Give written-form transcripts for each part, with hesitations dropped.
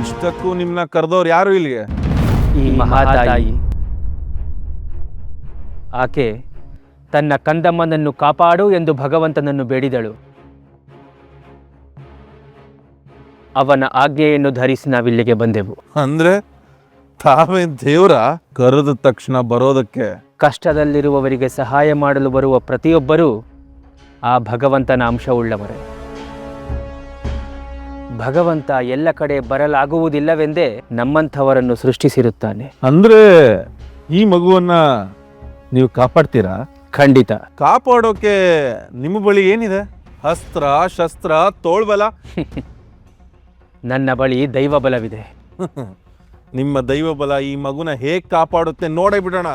ಇಷ್ಟಕ್ಕೂ ನಿಮ್ನ ಕರೆದವ್ರು ಯಾರು ಇಲ್ಲಿಗೆ? ಈ ಮಹಾತಾಯಿ. ಆಕೆ ತನ್ನ ಕಂದಮ್ಮನನ್ನು ಕಾಪಾಡು ಎಂದು ಭಗವಂತನನ್ನು ಬೇಡಿದಳು. ಅವನ ಆಜ್ಞೆಯನ್ನು ಧರಿಸಿ ನಾವಿಲ್ಲಿಗೆ ಬಂದೆವು. ಅಂದ್ರೆ ತಾವೇ ದೇವ್ರ? ಕರೆದ ತಕ್ಷಣ ಬರೋದಕ್ಕೆ? ಕಷ್ಟದಲ್ಲಿರುವವರಿಗೆ ಸಹಾಯ ಮಾಡಲು ಬರುವ ಪ್ರತಿಯೊಬ್ಬರೂ ಆ ಭಗವಂತನ ಅಂಶವುಳ್ಳವರೇ. ಭಗವಂತ ಎಲ್ಲ ಕಡೆ ಬರಲಾಗುವುದಿಲ್ಲವೆಂದೇ ನಮ್ಮಂಥವರನ್ನು ಸೃಷ್ಟಿಸಿರುತ್ತಾನೆ. ಅಂದ್ರೆ ಈ ಮಗುವನ್ನ ನೀವು ಕಾಪಾಡ್ತೀರಾ? ಖಂಡಿತ. ಕಾಪಾಡೋಕೆ ನಿಮ್ಮ ಬಳಿ ಏನಿದೆ? ಅಸ್ತ್ರ, ಶಸ್ತ್ರ, ತೋಳ್ಬಲ? ನನ್ನ ಬಳಿ ದೈವ ಬಲವಿದೆ. ನಿಮ್ಮ ದೈವ ಬಲ ಈ ಮಗುನ ಹೇಗ್ ಕಾಪಾಡುತ್ತೆ ನೋಡೇ ಬಿಡೋಣ.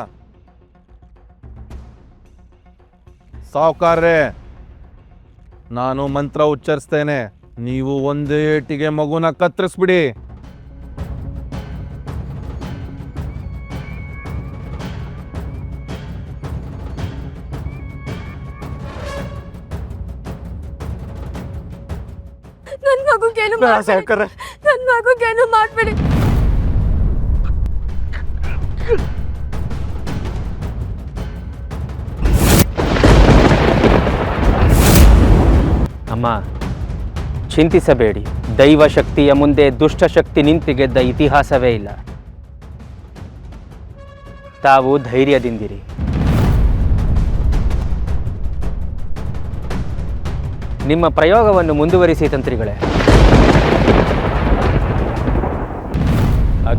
ಸಾವುಕಾರ್ರೆ, ನಾನು ಮಂತ್ರ ಉಚ್ಚರಿಸ್ತೇನೆ, ನೀವು ಒಂದೇ ಏಟಿಗೆ ಮಗುನ ಕತ್ತರಿಸ್ಬಿಡಿ. ನನ್ನ ಮಗುಗೇನು ಮಾಡ್ಬೇಡಿ. ಅಮ್ಮ, ಚಿಂತಿಸಬೇಡಿ. ದೈವ ಶಕ್ತಿಯ ಮುಂದೆ ದುಷ್ಟಶಕ್ತಿ ನಿಂತು ಗೆದ್ದ ಇತಿಹಾಸವೇ ಇಲ್ಲ. ತಾವು ಧೈರ್ಯದಿಂದಿರಿ. ನಿಮ್ಮ ಪ್ರಯೋಗವನ್ನು ಮುಂದುವರಿಸಿ ತಂತ್ರಿಗಳೇ.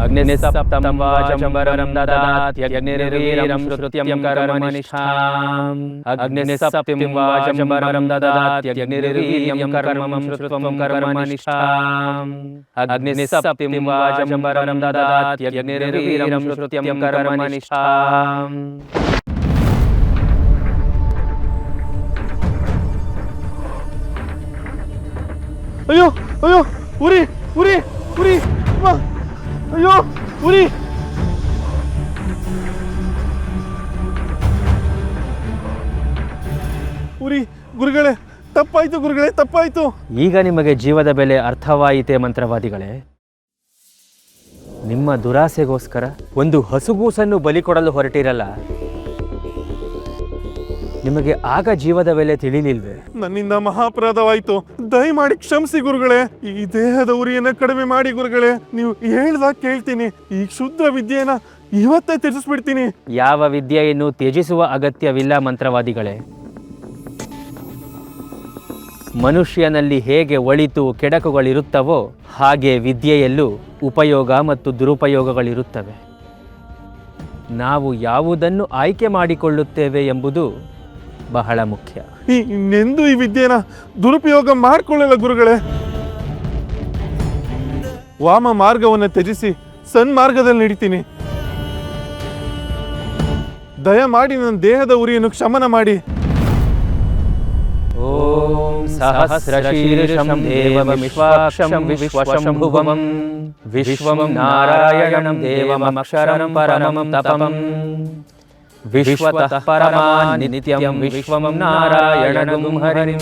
ಅಗ್ನಿಸಪ್ತಂ ವಾಚಂಬರಂ ದದಾತ್ಯಗ್ನಿರ್ವೀರಂ ಶ್ರುತ್ಯಂ ಕರ್ಮನಿಷ್ಠಾಂ. ಅಗ್ನಿಸಪ್ತಂ ವಾಚಂಬರಂ ದದಾತ್ಯಗ್ನಿರ್ವೀರ್ಯಂ ಕರ್ಮಂ ಶ್ರುತ್ವಂ ಕರ್ಮನಿಷ್ಠಾಂ. ಅಗ್ನಿಸಪ್ತಂ ವಾಚಂಬರಂ ದದಾತ್ಯಗ್ನಿರ್ವೀರ್ಯಂ ಶ್ರುತ್ಯಂ ಕರ್ಮನಿಷ್ಠಾಂ. ಅಯ್ಯೋ ಅಯ್ಯೋ, ಉರಿ ಉರಿ ಉರಿ, ಅಯ್ಯೋ ಉರಿ. ಉರಿ ಗುರುಗಳೇ, ತಪ್ಪಾಯ್ತು ಗುರುಗಳೇ, ತಪ್ಪಾಯ್ತು. ಈಗ ನಿಮಗೆ ಜೀವದ ಬೆಲೆ ಅರ್ಥವಾಯಿತೆ ಮಂತ್ರವಾದಿಗಳೇ. ನಿಮ್ಮ ದುರಾಸೆಗೋಸ್ಕರ ಒಂದು ಹಸುಗೂಸನ್ನು ಬಲಿ ಕೊಡಲು ಹೊರಟಿರಲ್ಲ, ನಿಮಗೆ ಆಗ ಜೀವದ ಬೆಲೆ ತಿಳಿಲಿಲ್ವೇ? ನನ್ನಿಂದ ಮಹಾಪರಾಧವಾಯ್ತು, ದಯಮಾಡಿ ಕ್ಷಮಿಸಿ ಗುರುಗಳೇ. ಈ ದೇಹದ ಉರಿಯನ್ನ ಕಡಿಮೆ ಮಾಡಿ ಗುರುಗಳೇ. ನೀವು ಹೇಳ್ದಾಗ ಕೇಳ್ತೀನಿ. ಈ ಕ್ಷುದ್ರ ವಿದ್ಯೆಯನ್ನ ಇವತ್ತೇ ತ್ಯಜಿಸ್ಬಿಡ್ತೀನಿ. ಯಾವ ವಿದ್ಯೆಯನ್ನು ತ್ಯಜಿಸುವ ಅಗತ್ಯವಿಲ್ಲ ಮಂತ್ರವಾದಿಗಳೇ. ಮನುಷ್ಯನಲ್ಲಿ ಹೇಗೆ ಒಳಿತು ಕೆಡಕುಗಳಿರುತ್ತವೋ ಹಾಗೆ ವಿದ್ಯೆಯಲ್ಲೂ ಉಪಯೋಗ ಮತ್ತು ದುರುಪಯೋಗಗಳಿರುತ್ತವೆ. ನಾವು ಯಾವುದನ್ನು ಆಯ್ಕೆ ಮಾಡಿಕೊಳ್ಳುತ್ತೇವೆ ಎಂಬುದು ಬಹಳ ಮುಖ್ಯ. ಇನ್ನೆಂದು ಈ ವಿದ್ಯೆನ ದುರುಪಯೋಗ ಮಾಡಿಕೊಳ್ಳಲ್ಲ ಗುರುಗಳೇ. ವಾಮ ಮಾರ್ಗವನ್ನು ತ್ಯಜಿಸಿ ಸನ್ಮಾರ್ಗದಲ್ಲಿ ನಡೀತೀನಿ. ದಯಮಾಡಿ ನನ್ನ ದೇಹದ ಉರಿಯನ್ನು ಕ್ಷಮನ ಮಾಡಿ. ಓಂ ಸಹಸ್ರಶೀರ್ಷಂ ದೇವಂ ವಿಶ್ವಾಕ್ಷಂ ವಿಶ್ವಶಂಭುವಂ ವಿಶ್ವಂ ನಾರಾಯಣಂ ದೇವಮಕ್ಷರಂ ಪರಮಂ ತಪಂ ವಿಶ್ವತಃ ಪರಮಾನ್ ನಿತ್ಯಂ ವಿಶ್ವಂ ನಾರಾಯಣಂ ಹರಿಂ.